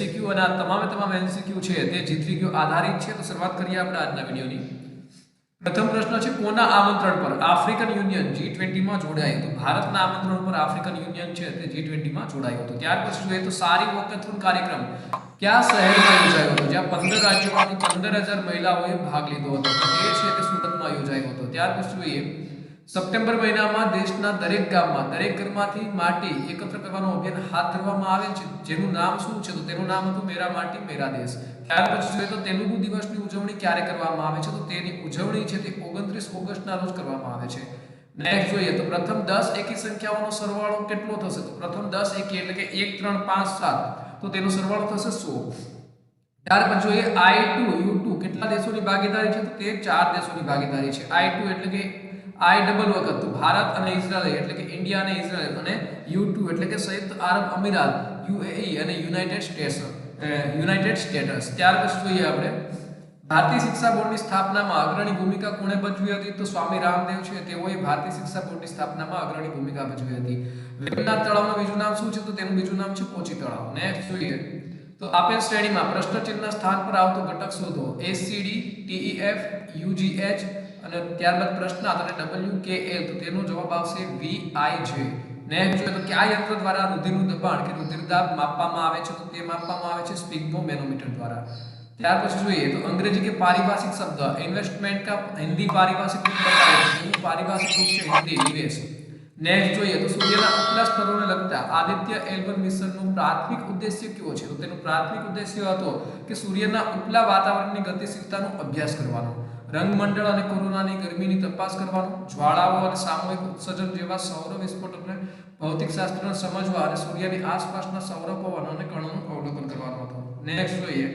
MCQ અને આ તમામ एमसीक्यू છે તે G3Q આધારિત છે। તો શરૂઆત કરીએ આપણે આજના વિડિયોની। પ્રથમ પ્રશ્ન છે કોના આમંત્રણ પર આફ્રિકન યુનિયન G20 માં જોડાયું? તો ભારતના આમંત્રણ પર આફ્રિકન યુનિયન છે તે G20 માં જોડાયું હતું। ત્યાર પછી જોઈએ તો સારી વોકેથોન કાર્યક્રમ કયા શહેરમાં યોજાયો હતો જ્યાં 15 રાજ્યોમાંથી 15000 મહિલાઓએ ભાગ લીધો હતો? તો એ છે તે સુરતમાં યોજાયો હતો। ત્યાર પછી જોઈએ સપ્ટેમ્બર મહિનામાં દેશના દરેક ગામમાં દરેક ઘરમાંથી માટી એકત્ર કરવાનો અભિયાન હાથ ધરવામાં આવે છે જેનું નામ શું છે? તો તેનું નામ હતું મેરા માટી મેરા દેશ। ત્યાર પછી જોઈએ તો તેલુગુ દિવસની ઉજવણી ક્યારે કરવામાં આવે છે? તો તેની ઉજવણી છે તે 29 ઓગસ્ટના રોજ કરવામાં આવે છે। નેક્સ્ટ જોઈએ તો પ્રથમ 10 એકી સંખ્યાઓનો સરવાળો કેટલો થશે? તો પ્રથમ 10 એકી એટલે કે 1 3 5 7 તો તેનો સરવાળો થશે 100। ત્યાર પછી જોઈએ I2 U2 કેટલા દેશોની ભાગીદારી છે? તો તે 4 દેશોની ભાગીદારી છે। I2 એટલે કે I ડબલ વખત તો ભારત અને ઇઝરાયલ એટલે કે ઇન્ડિયા અને ઇઝરાયલ અને U2 એટલે કે સંયુક્ત આરબ અમીરાત UAE અને યુનાઇટેડ સ્ટેટ્સ। ત્યાર પછી જોઈએ આપણે ભારતીય શિક્ષા બોર્ડની સ્થાપનામાં અગ્રણી ભૂમિકા કોણે ભજવી હતી? તો સ્વામી રામદેવ છે તેઓએ ભારતીય શિક્ષા બોર્ડની સ્થાપનામાં અગ્રણી ભૂમિકા ભજવી હતી। વેમનાથ તળાવનું બીજું નામ શું છે? તો તેનું બીજું નામ છે કોચી તળાવ। નેક્સ્ટ જોઈએ તો આપેલ શ્રેણીમાં પ્રશ્ન ચિહ્ન સ્થાન પર આવતો ઘટક શોધો। ACD TEF UGH અને ત્યારબાદ પ્રશ્ન આધારે WKL તો તેનો જવાબ આવશે VIJ। નેક્સ્ટ જોઈએ તો કયા યંત્ર દ્વારા રુધિરનું દબાણ કે રુધિરદાબ માપવામાં આવે છે? તો તે માપવામાં આવે છે સ્ફિગ્મોમેનોમીટર દ્વારા। ત્યાર પછી જોઈએ તો અંગ્રેજી के पारिभाषिक शब्द इन्वेस्टमेंट का हिंदी पारिभाषिक रूप बताइए। तो पारिभाषिक रूप से हिंदी निवेश। नेक्स्ट જોઈએ તો સૂર્યના ઉપલા સ્તરોને લગતા આદિત્ય L1 મિશનનું પ્રાથમિક ઉદ્દેશ્ય કયો છે? તો તેનો પ્રાથમિક ઉદ્દેશ્ય હતો કે સૂર્યના ઉપલા વાતાવરણની ગતિશીલતાનો અભ્યાસ કરવાનો, રંગમંડળ અને કોરોનાની ગરમીની તપાસ કરવાનો, જ્વાળાઓ અને સામૂહિક ઉત્સર્જન જેવા સૌર વિસ્ફોટોને ભૌતિકશાસ્ત્રને સમજવા અને સૂર્યની આસપાસના સૌર પવન અને કણોનું અવલોકન કરવાનો હતો। નેક્સ્ટ જોઈએ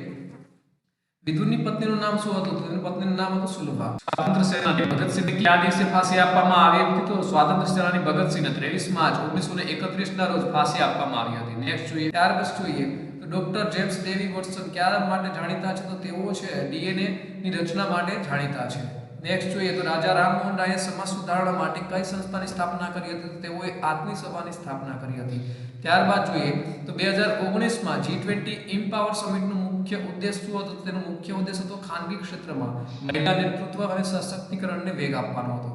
વિદુરની પત્નીનું નામ શું હતું? તો તેની પત્નીનું નામ હતું સુલભા। સ્વાતંત્ર્ય સેનાની ભગતસિંહને કયા દિવસે ફાંસી આપવામાં આવી હતી? તો સ્વાતંત્ર્ય સેનાની ભગતસિંહને 23 માર્ચ 1931 ના રોજ ફાંસી આપવામાં આવી હતી। નેક્સ્ટ જોઈએ ત્યાર પછી જોઈએ તો ડોક્ટર જેમ્સ ડેવી વોટસન કયા માટે જાણીતા છે? તો તેઓ છે DNA ની રચના માટે જાણીતા છે। નેક્સ્ટ જોઈએ તો રાજા રામમોહન રાયે સમાજ સુધારણા માટે કઈ સંસ્થાની સ્થાપના કરી હતી? તો તેઓએ આત્મી સભાની સ્થાપના કરી હતી। ત્યારબાદ જોઈએ તો 2019 માં G20 ઇમ્પાવર સમિટનું મુખ્ય ઉદ્દેશ શું હતો? તેનો મુખ્ય ઉદ્દેશ હતો ખાનગી ક્ષેત્રમાં મહિલા નેતૃત્વ અને સશક્તિકરણને વેગ આપવાનો હતો।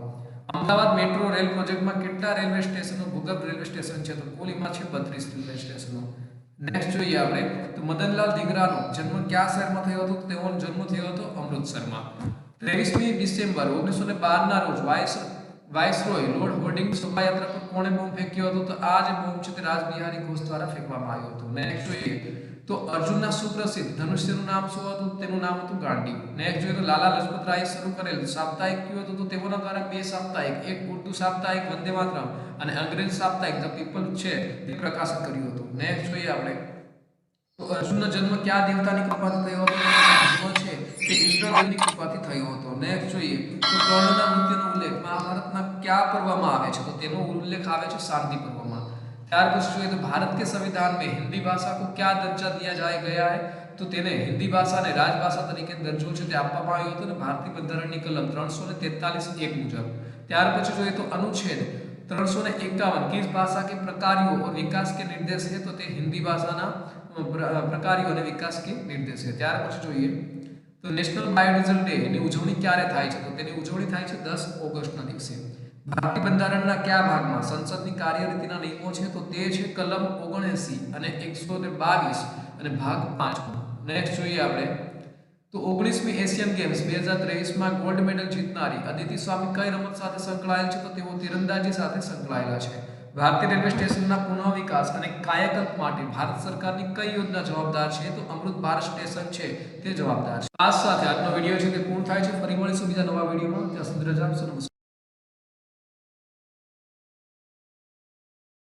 અમદાવાદ મેટ્રો રેલ પ્રોજેક્ટમાં કેટલા રેલવે સ્ટેશનો ભૂગર્ભ રેલવે સ્ટેશન છે? તો કુલ એમાં છે 32 રેલવે સ્ટેશનો। નેક્સ્ટ જોઈએ આપણે તો મદનલાલ ધીંગરાનો જન્મ કયા શહેરમાં થયો હતો? તો તેનો જન્મ થયો હતો અમૃતસરમાં। 23મી ડિસેમ્બર 1912 ના રોજ વાઇસરોય લોર્ડ હોર્ડિંગ શોભાયાત્રા પર કોણે બોમ્બ ફેંક્યો હતો? તો આ જે બોમ્બ છે તે રાજબિહારી ઘોષ દ્વારા ફેંકવામાં આવ્યો હતો। નેક્સ્ટ જોઈએ તો અર્જુનના સુપ્રસિદ્ધ ધનુષ્યનું નામ શું હતું? તેનું નામ હતું ગાંડીવ। નેક્સ્ટ જોઈએ તો લાલા લજપત રાયે શરૂ કરેલ સાપ્તાહિક કયું હતું? તો તેઓના દ્વારા બે સાપ્તાહિક, એક ઉર્દુ સાપ્તાહિક વંદે માતરમ અને અંગ્રેજી સાપ્તાહિક ધ પીપલ છે તે પ્રકાશિત કર્યું હતું। નેક્સ્ટ જોઈએ આપણે તો અર્જુનનો જન્મ કયા દેવતાની કૃપાથી થયો હતો? જન્મ છે તે ઇન્દ્રદેવની કૃપાથી થયો હતો। નેક્સ્ટ જોઈએ તો કર્ણના મૃત્યુનો ઉલ્લેખ મહાભારતના કયા પર્વમાં આવે છે? તો તેનો ઉલ્લેખ આવે છે શાંતિ પર્વમાં। ત્યાર પછી જોઈએ તો ભારત के संविधान में हिंदी भाषा को क्या दर्जा दिया जाया गया है? तो તેને હિન્દી ભાષાને રાજભાષા તરીકે દરજ્જો છે તે આપવામાં આવ્યો હતો અને ભારતીય બંધારણની કલમ 343 1 મુજબ। ત્યાર પછી જોઈએ તો અનુચ્છેદ 351 किस भाषा के प्रकारों और विकास के निर्देश है? तो તે હિન્દી ભાષાના પ્રકારો અને વિકાસ કે નિર્દેશ છે। ત્યાર પછી જોઈએ તો નેશનલ બાયોડીઝલ ડે ની ઉજવણી ક્યારે થાય છે? તો તેની ઉજવણી થાય છે 10 ઓગસ્ટના દિવસે। ભારતીય બંધારણના કયા ભાગમાં સંસદની કાર્યરીતિના નિયમો છે? તો તે છે કલમ 79 અને 122 અને ભાગ 5 માં। નેક્સ્ટ જોઈએ આપણે તો 19મી એશિયન ગેમ્સ 2023 માં ગોલ્ડ મેડલ જીતનારી અદિતિ સ્વામી કઈ રમત સાથે સંકળાયેલ છે? તો તેઓ તીરંદાજી સાથે સંકળાયેલા છે। ભારતીય રેલવે સ્ટેશનના પુનઃ વિકાસ અને કાયાકલ્પ માટે ભારત સરકારની કઈ યોજના જવાબદાર છે? તો અમૃત ભારત સ્ટેશન છે તે જવાબદાર છે। આ સાથે આજનો વિડિયો છે તે પૂર્ણ થાય છે। ફરી મળીશું બીજા નવા વિડિયોમાં। ત્યાં સુધી રજા આપશો। નમસ્કાર।